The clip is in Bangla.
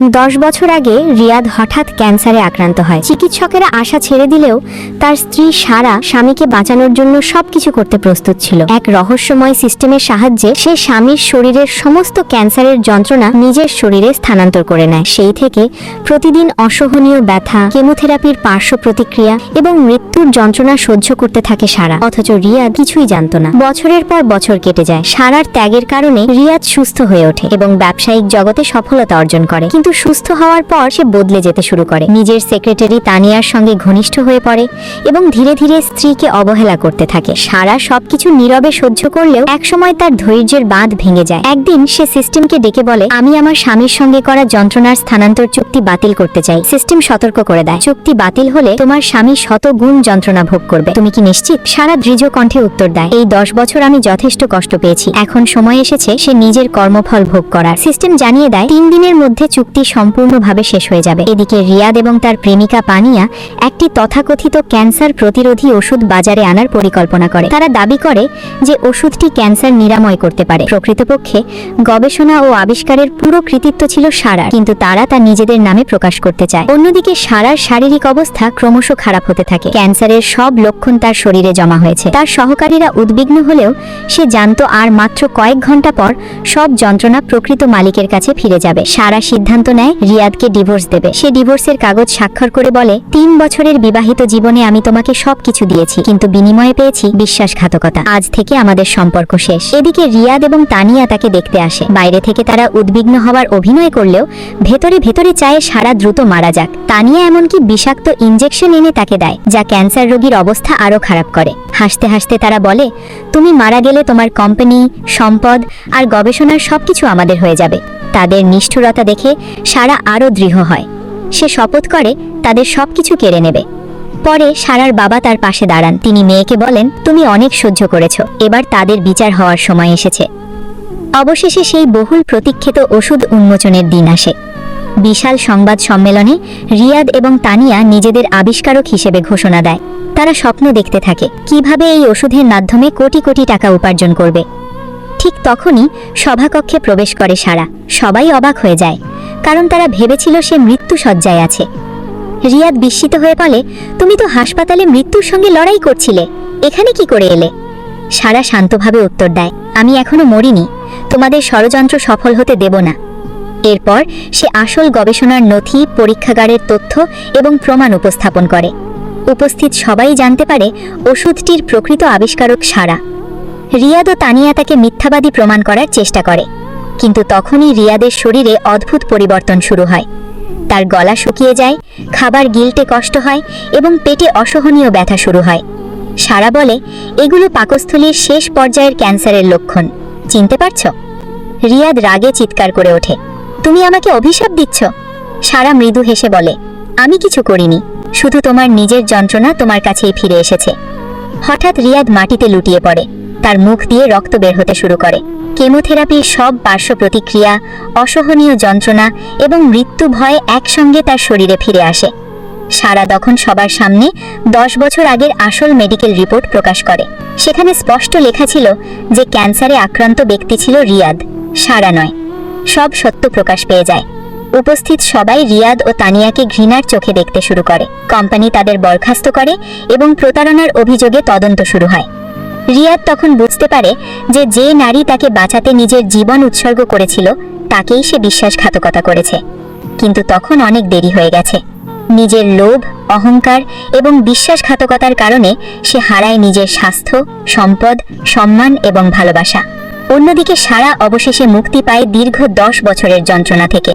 10 বছর আগে রিয়াদ হঠাৎ ক্যান্সারে আক্রান্ত হয়। চিকিৎসকেরা আশা ছেড়ে দিলেও তার স্ত্রী সারা স্বামীকে বাঁচানোর জন্য সবকিছু করতে প্রস্তুত ছিল। এক রহস্যময় সিস্টেমের সাহায্যে সে স্বামীর শরীরের সমস্ত ক্যান্সারের যন্ত্রণা নিজের শরীরে স্থানান্তর করে নেয়। সেই থেকে প্রতিদিন অসহনীয় ব্যথা, কেমোথেরাপির পার্শ্ব প্রতিক্রিয়া এবং মৃত্যুর যন্ত্রণা সহ্য করতে থাকে সারা। অথচ রিয়াদ কিছুই জানত না। বছরের পর বছর কেটে যায়। সারার ত্যাগের কারণে রিয়াদ সুস্থ হয়ে ওঠে এবং ব্যবসায়িক জগতে সফলতা অর্জন করে। কিন্তু সুস্থ হওয়ার পর সে বদলে যেতে শুরু করে। নিজের সেক্রেটারি তানিয়ার সঙ্গে ঘনিষ্ঠ হয়ে পড়ে এবং ধীরে ধীরে স্ত্রীকে অবহেলা করতে থাকে। সারা সবকিছু নীরবে সহ্য করলেও একসময় তার ধৈর্যের বাঁধ ভেঙে যায়। একদিন সে সিস্টেমকে ডেকে বলে, আমি আমার স্বামীর সঙ্গে করা যন্ত্রণার স্থানান্তর চুক্তি বাতিল করতে চাই। সিস্টেম সতর্ক করে দেয়, চুক্তি বাতিল হলে তোমার স্বামী শত গুণ যন্ত্রণা ভোগ করবে। তুমি কি নিশ্চিত? সারা দৃঢ় কণ্ঠে উত্তর দেয়, এই 10 বছর আমি যথেষ্ট কষ্ট পেয়েছি। এখন সময় এসেছে সে নিজের কর্মফল ভোগ করার। সিস্টেম জানিয়ে দেয় 3 দিনের মধ্যে চুক্তি সম্পূর্ণভাবে শেষ হয়ে যাবে। এদিকে রিয়াদ এবং তার প্রেমিকা পানিয়া একটি তথাকথিত ক্যান্সার প্রতিরোধী ওষুধ বাজারে আনার পরিকল্পনা করে। তারা দাবি করে যে ওষুধটি ক্যান্সার নিরাময় করতে পারে। প্রকৃতপক্ষে গবেষণা ও আবিষ্কারের পুরো কৃতিত্ব ছিল সারার, কিন্তু তারা তা নিজেদের নামে প্রকাশ করতে চায়। অন্যদিকে সারার শারীরিক অবস্থা ক্রমশ খারাপ হতে থাকে। ক্যান্সারের সব লক্ষণ তার শরীরে জমা হয়েছে। তার সহকারীরা উদ্বিগ্ন হলেও সে জানত আর মাত্র কয়েক ঘন্টা পর সব যন্ত্রণা প্রকৃত মালিকের কাছে ফিরে যাবে। সারা সিদ্ধান্ত নেয় রিয়াদকে ডিভোর্স দেবে। সে ডিভোর্সের কাগজ স্বাক্ষর করে বলে, 3 বছরের বিবাহিত জীবনে আমি তোমাকে সবকিছু দিয়েছি, কিন্তু বিনিময়ে পেয়েছি বিশ্বাসঘাতকতা। আজ থেকে আমাদের সম্পর্ক শেষ। এদিকে রিয়াদ এবং তানিয়া তাকে দেখতে আসে। বাইরে থেকে তারা উদ্বিগ্ন হওয়ার অভিনয় করলেও ভেতরে ভেতরে চায় সারা দ্রুত মারা যাক। তানিয়া এমনকি বিষাক্ত ইনজেকশন এনে তাকে দেয়, যা ক্যান্সার রোগীর অবস্থা আরো খারাপ করে। হাসতে হাসতে তারা বলে, তুমি মারা গেলে তোমার কোম্পানি, সম্পদ আর গবেষণার সবকিছু আমাদের হয়ে যাবে। তাদের নিষ্ঠুরতা দেখে সারা আরো দৃঢ় হয়। সে শপথ করে তাদের সবকিছু কেড়ে নেবে। পরে সারার বাবা তার পাশে দাঁড়ান। তিনি মেয়েকে বলেন, তুমি অনেক সহ্য করেছো, এবার তাদের বিচার হওয়ার সময় এসেছে। অবশেষে সেই বহুল প্রতীক্ষিত ওষুধ উন্মোচনের দিন আসে। বিশাল সংবাদ সম্মেলনে রিয়াদ এবং তানিয়া নিজেদের আবিষ্কারক হিসেবে ঘোষণা দেয়। তারা স্বপ্ন দেখতে থাকে কিভাবে এই ওষুধের মাধ্যমে কোটি কোটি টাকা উপার্জন করবে। ঠিক তখনই সভাকক্ষে প্রবেশ করে সারা। সবাই অবাক হয়ে যায়, কারণ তারা ভেবেছিল সে মৃত্যু শয্যায় আছে। রিয়াদ বিস্মিত হয়ে বলে, তুমি তো হাসপাতালে মৃত্যুর সঙ্গে লড়াই করছিলে, এখানে কি করে এলে? সারা শান্তভাবে উত্তর দেয়, আমি এখনো মরিনি, তোমাদের ষড়যন্ত্র সফল হতে দেব না। এরপর সে আসল গবেষণার নথি, পরীক্ষাগারের তথ্য এবং প্রমাণ উপস্থাপন করে। উপস্থিত সবাই জানতে পারে ওষুধটির প্রকৃত আবিষ্কারক সারা। রিয়াদ ও তানিয়া তাকে মিথ্যাবাদী প্রমাণ করার চেষ্টা করে, কিন্তু তখনই রিয়াদের শরীরে অদ্ভুত পরিবর্তন শুরু হয়। তার গলা শুকিয়ে যায়, খাবার গিলতে কষ্ট হয় এবং পেটে অসহনীয় ব্যথা শুরু হয়। সারা বলে, এগুলো পাকস্থলীর শেষ পর্যায়ের ক্যান্সারের লক্ষণ। চিনতে পারছ? রিয়াদ রাগে চিৎকার করে ওঠে, তুমি আমাকে অভিশাপ দিচ্ছ? সারা মৃদু হেসে বলে, আমি কিছু করিনি, শুধু তোমার নিজের যন্ত্রণা তোমার কাছেই ফিরে এসেছে। হঠাৎ রিয়াদ মাটিতে লুটিয়ে পড়ে। তার মুখ দিয়ে রক্ত বের হতে শুরু করে। কেমোথেরাপির সব পার্শ্ব প্রতিক্রিয়া, অসহনীয় যন্ত্রণা এবং মৃত্যু ভয় একসঙ্গে তার শরীরে ফিরে আসে। সারা তখন সবার সামনে 10 বছর আগের আসল মেডিকেল রিপোর্ট প্রকাশ করে। সেখানে স্পষ্ট লেখা ছিল যে ক্যান্সারে আক্রান্ত ব্যক্তি ছিল রিয়াদ, সারা নয়। সব সত্য প্রকাশ পেয়ে যায়। উপস্থিত সবাই রিয়াদ ও তানিয়াকে ঘৃণার চোখে দেখতে শুরু করে। কোম্পানি তাদের বরখাস্ত করে এবং প্রতারণার অভিযোগে তদন্ত শুরু হয়। রিয়াদ তখন বুঝতে পারে যে নারী তাকে বাঁচাতে নিজের জীবন উৎসর্গ করেছিল, তাকেই সে বিশ্বাসঘাতকতা করেছে। কিন্তু তখন অনেক দেরি হয়ে গেছে। নিজের লোভ, অহংকার এবং বিশ্বাসঘাতকতার কারণে সে হারায় নিজের স্বাস্থ্য, সম্পদ, সম্মান এবং ভালোবাসা। অন্যদিকে সারা অবশেষে মুক্তি পায় দীর্ঘ 10 বছরের যন্ত্রণা থেকে।